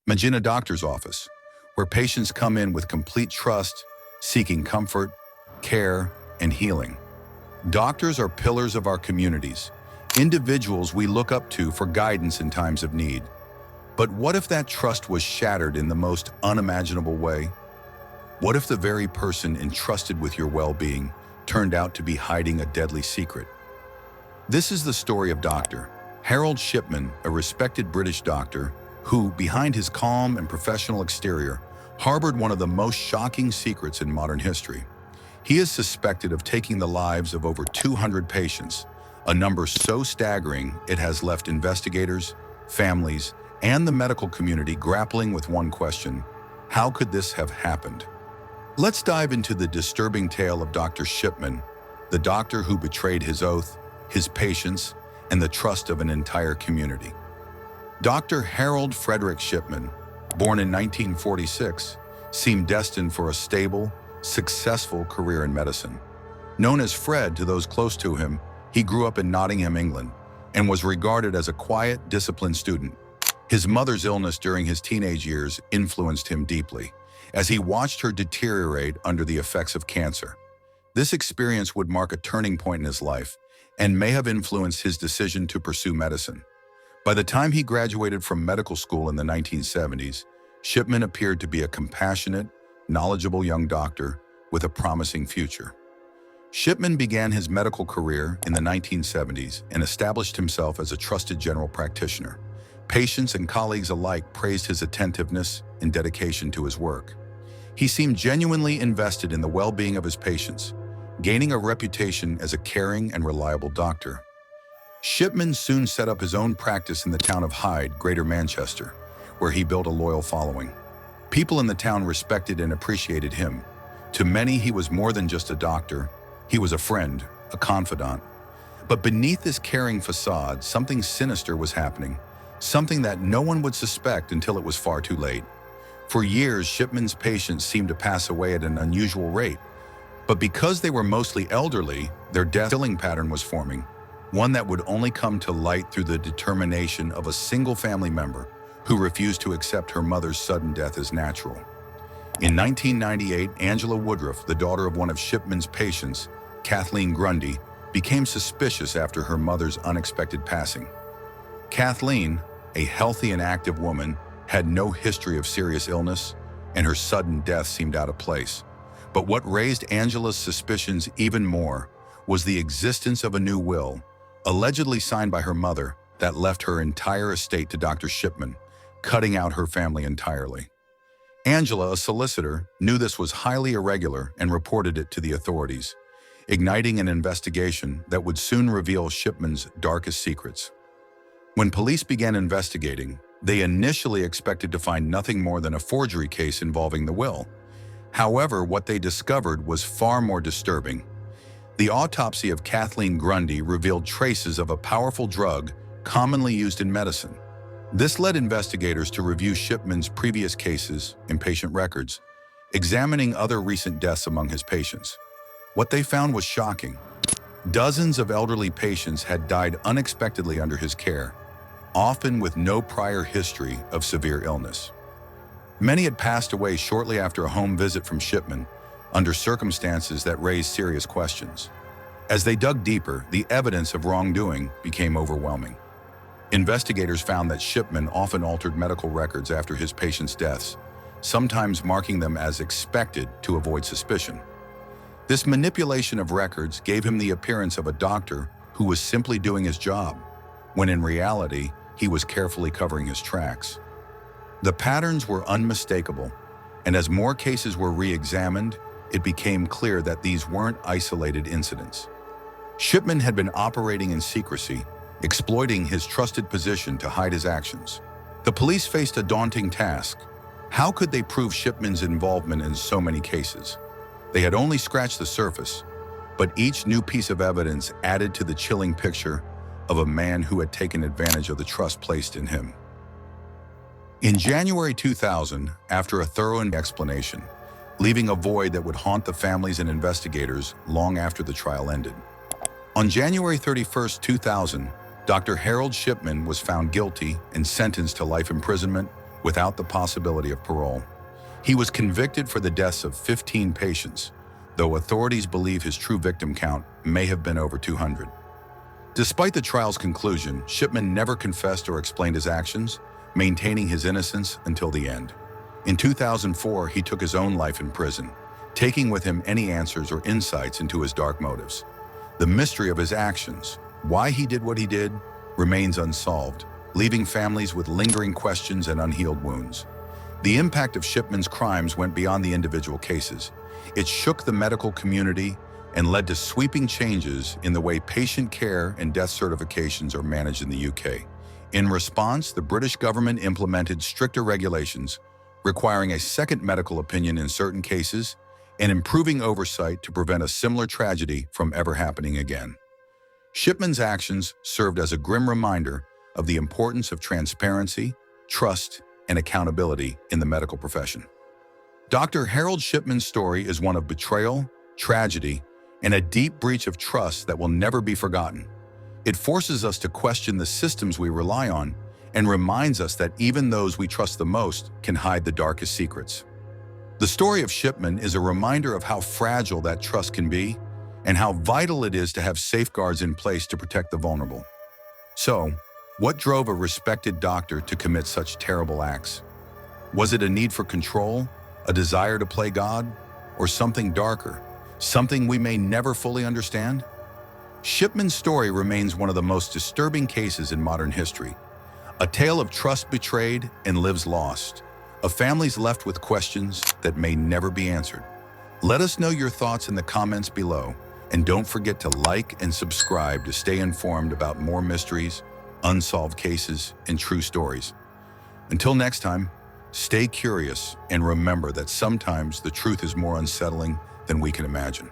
Imagine a doctor's office, where patients come in with complete trust, seeking comfort, care, and healing. Doctors are pillars of our communities, individuals we look up to for guidance in times of need. But what if that trust was shattered in the most unimaginable way? What if the very person entrusted with your well-being turned out to be hiding a deadly secret? This is the story of Dr. Harold Shipman, a respected British doctor who, behind his calm and professional exterior, harbored one of the most shocking secrets in modern history. He is suspected of taking the lives of over 200 patients, a number so staggering it has left investigators, families, and the medical community grappling with one question: how could this have happened? Let's dive into the disturbing tale of Dr. Shipman, the doctor who betrayed his oath, his patients, and the trust of an entire community. Dr. Harold Frederick Shipman, born in 1946, seemed destined for a stable, successful career in medicine. Known as Fred to those close to him, he grew up in Nottingham, England, and was regarded as a quiet, disciplined student. His mother's illness during his teenage years influenced him deeply, as he watched her deteriorate under the effects of cancer. This experience would mark a turning point in his life and may have influenced his decision to pursue medicine. By the time he graduated from medical school in the 1970s, Shipman appeared to be a compassionate, knowledgeable young doctor with a promising future. Shipman began his medical career in the 1970s and established himself as a trusted general practitioner. Patients and colleagues alike praised his attentiveness and dedication to his work. He seemed genuinely invested in the well-being of his patients, gaining a reputation as a caring and reliable doctor. Shipman soon set up his own practice in the town of Hyde, Greater Manchester, where he built a loyal following. People in the town respected and appreciated him. To many, he was more than just a doctor. He was a friend, a confidant. But beneath this caring facade, something sinister was happening, something that no one would suspect until it was far too late. For years, Shipman's patients seemed to pass away at an unusual rate. But because they were mostly elderly, their death-killing pattern was forming, one that would only come to light through the determination of a single family member who refused to accept her mother's sudden death as natural. In 1998, Angela Woodruff, the daughter of one of Shipman's patients, Kathleen Grundy, became suspicious after her mother's unexpected passing. Kathleen, a healthy and active woman, had no history of serious illness, and her sudden death seemed out of place. But what raised Angela's suspicions even more was the existence of a new will, allegedly signed by her mother, that left her entire estate to Dr. Shipman, cutting out her family entirely. Angela, a solicitor, knew this was highly irregular and reported it to the authorities, igniting an investigation that would soon reveal Shipman's darkest secrets. When police began investigating, they initially expected to find nothing more than a forgery case involving the will. However, what they discovered was far more disturbing. The autopsy of Kathleen Grundy revealed traces of a powerful drug commonly used in medicine. This led investigators to review Shipman's previous cases and patient records, examining other recent deaths among his patients. What they found was shocking. Dozens of elderly patients had died unexpectedly under his care, often with no prior history of severe illness. Many had passed away shortly after a home visit from Shipman, under circumstances that raised serious questions. As they dug deeper, the evidence of wrongdoing became overwhelming. Investigators found that Shipman often altered medical records after his patients' deaths, sometimes marking them as expected to avoid suspicion. This manipulation of records gave him the appearance of a doctor who was simply doing his job, when in reality, he was carefully covering his tracks. The patterns were unmistakable, and as more cases were re-examined, it became clear that these weren't isolated incidents. Shipman had been operating in secrecy, exploiting his trusted position to hide his actions. The police faced a daunting task. How could they prove Shipman's involvement in so many cases? They had only scratched the surface, but each new piece of evidence added to the chilling picture of a man who had taken advantage of the trust placed in him. In January 2000, after a thorough explanation, leaving a void that would haunt the families and investigators long after the trial ended. On January 31, 2000, Dr. Harold Shipman was found guilty and sentenced to life imprisonment without the possibility of parole. He was convicted for the deaths of 15 patients, though authorities believe his true victim count may have been over 200. Despite the trial's conclusion, Shipman never confessed or explained his actions, maintaining his innocence until the end. In 2004, he took his own life in prison, taking with him any answers or insights into his dark motives. The mystery of his actions, why he did what he did, remains unsolved, leaving families with lingering questions and unhealed wounds. The impact of Shipman's crimes went beyond the individual cases. It shook the medical community and led to sweeping changes in the way patient care and death certifications are managed in the UK. In response, the British government implemented stricter regulations, requiring a second medical opinion in certain cases and improving oversight to prevent a similar tragedy from ever happening again. Shipman's actions served as a grim reminder of the importance of transparency, trust, and accountability in the medical profession. Dr. Harold Shipman's story is one of betrayal, tragedy, and a deep breach of trust that will never be forgotten. It forces us to question the systems we rely on and reminds us that even those we trust the most can hide the darkest secrets. The story of Shipman is a reminder of how fragile that trust can be and how vital it is to have safeguards in place to protect the vulnerable. So, what drove a respected doctor to commit such terrible acts? Was it a need for control, a desire to play God, or something darker, something we may never fully understand? Shipman's story remains one of the most disturbing cases in modern history. A tale of trust betrayed and lives lost, of families left with questions that may never be answered. Let us know your thoughts in the comments below, and don't forget to like and subscribe to stay informed about more mysteries, unsolved cases, and true stories. Until next time, stay curious and remember that sometimes the truth is more unsettling than we can imagine.